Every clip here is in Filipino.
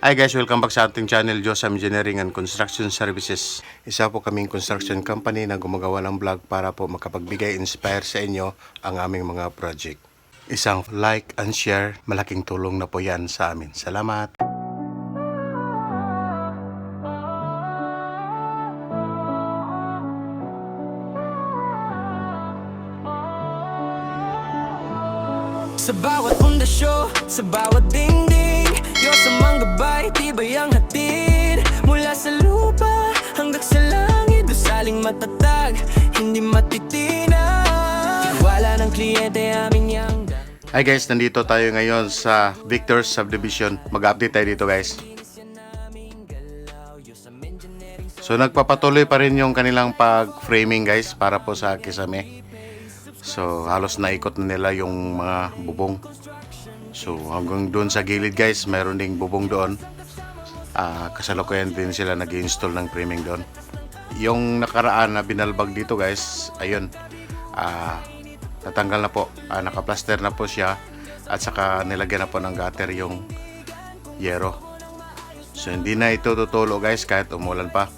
Hi guys, welcome back sa ating channel, Josam Engineering and Construction Services. Isa po kaming construction company na gumagawa ng vlog para po makapagbigay inspire sa inyo ang aming mga project. Isang like and share, malaking tulong na po yan sa amin. Salamat! Sa bawat pundasyo, sa bawat dingding Diyos ang manggabay, tibay ang hatid Mula sa lupa hanggang sa langit Dusaling matatag, hindi matitinag Tiwala ng kliyente aming yang. Hi guys, nandito tayo ngayon sa Victor's Subdivision. Mag-update tayo dito guys. So nagpapatuloy pa rin yung kanilang pag-framing guys para po sa kisame. So halos naikot na nila yung mga bubong. So hanggang doon sa gilid guys, mayroon ding bubong doon. Kasalukuyan din sila nag-install ng framing doon. Yung nakaraan na binalbag dito guys, ayun, natanggal na po, nakaplaster na po siya. At saka nilagyan na po ng gutter yung yero. So hindi na ito tutulo guys kahit umulan pa.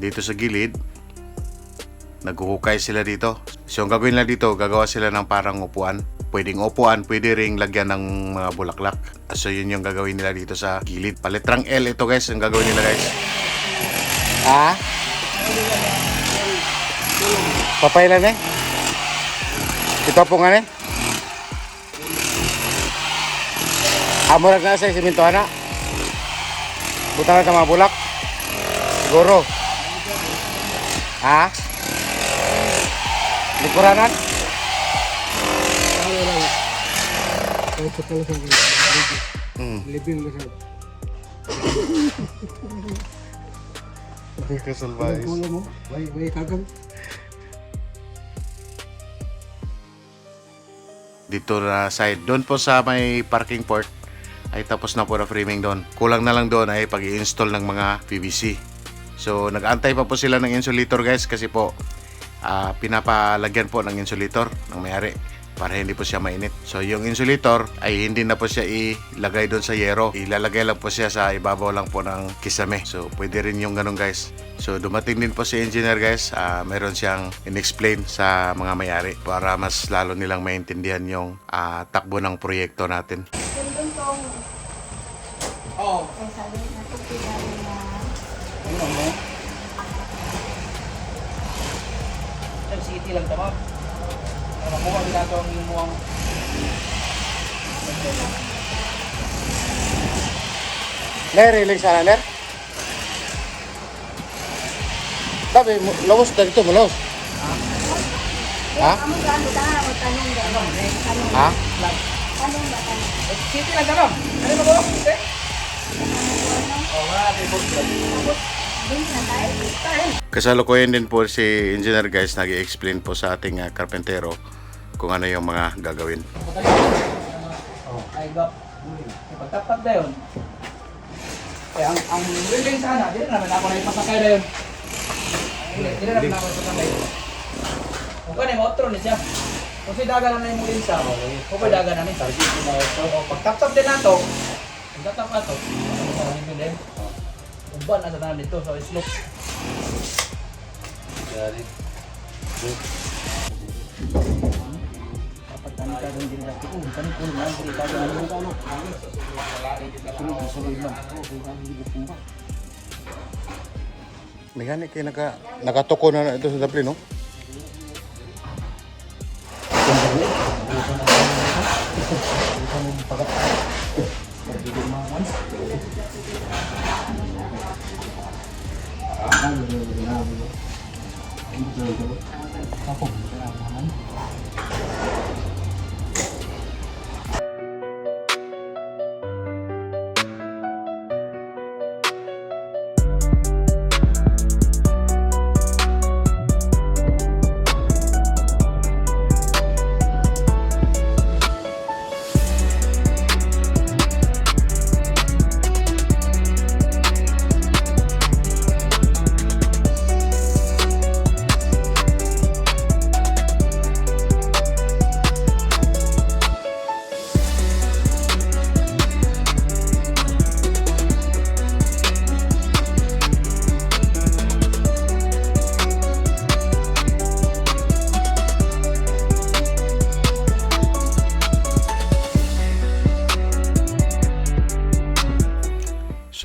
Dito sa gilid, naghuhukay sila dito. So ang gagawin nila dito, gagawa sila ng parang upuan. Pwedeng upuan, pwede ring lagyan ng mga bulaklak. So yun yung gagawin nila dito sa gilid. Palitrang L ito guys, ang gagawin nila guys. Papailan eh? Ito po nga eh? Murag na sa siminto na. Butang na sa mga bulak. Siguro. Likuranan? Kahit sa pala sa living na siya. Kasalbais. Kulo mo, may kagang. Dito na side. Doon po sa may parking port ay tapos na po na framing doon. Kulang na lang doon ay pag-i-install ng mga PVC. So nag-antay pa po sila ng insulator guys kasi po pinapalagyan po ng insulator ng may-ari para hindi po siya mainit. So yung insulator ay hindi na po siya ilagay doon sa yero. Ilalagay lang po siya sa ibabaw lang po ng kisame. So pwede rin yung ganun guys. So dumating din po si engineer guys. Meron siyang in-explain sa mga may-ari para mas lalo nilang maintindihan yung takbo ng proyekto natin. Oh. Kaya sabi na ito pinali na... Ano mo? Ang city lang tama. Makuha nila ito ang imuang. Ner, relax sana Ner. Sabi, lawas na dito, malawas. Ha? Kamu gano ka nga, magtanong gano'n. Ha? Tanong ba tanong? City lang tama. Ano mo ko? City? Oh, wala natin po. Dun na tayo? Kasalukuyan din po si engineer guys, nag-i-explain po sa ating karpentero kung ano yung mga gagawin. Oh, ay go. Pagtapat na yun. Eh, ang building sana, di na naman ako na ipasakay na yun. Di na naman ako ipasakay. Kung ka na yung otro niya siya. Kung si daga na yung mulin sa, kung pa daga na niya. Pagtap-tap din na ito, pagtap na ito, umban na sa namin dito, so slope. Dapat kami kagawin din natin. Kami puno na, hindi kagawin ng ano. Sunod lang. Mechanic kayo nakatuko na ito sa dapli, no?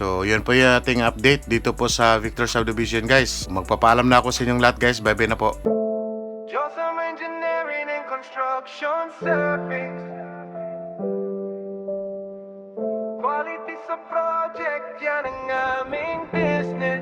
So, yun po yung ating update dito po sa Victor Subdivision, guys. Magpapaalam na ako sa inyong lahat, guys. Bye-bye na po. Josam Engineering and Construction Service. Quality sa project, yan ang aming business.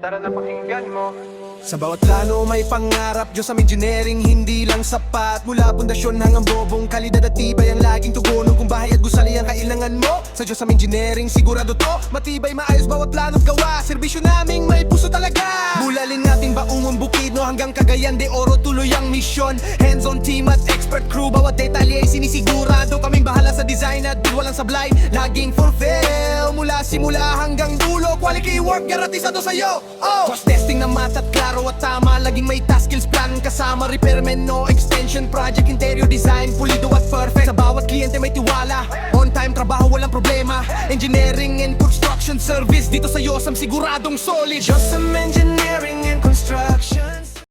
Tara na pakinggan mo. Sa bawat plano may pangarap, Diyos ang engineering hindi lang sapat. Mula pundasyon hanggang bobong, kalidad at tibay ang laging tugunan. Kung bahay at gusali ang kailangan mo, sa Diyos ang engineering sigurado to. Matibay, maayos bawat plano't gawa, serbisyo naming may puso talaga. Mulaling nating baungon Bukidno hanggang Cagayan de Oro, tuloy ang misyon. Hands-on team at expert crew, bawat detalye ay sinisigurado. Kaming bahala sa design at walang sablay, laging fulfill. Mula simula hanggang dulo, quality work garantisado sa'yo. Cost testing na mat at klaro at tama, laging may task skills plan kasama. Repairman, no extension project, interior design, pulido at perfect. Sa bawat kliyente may tiwala, on time trabaho walang problema. Engineering and construction service, dito sa Yosam siguradong solid. Josam Engineering and Construction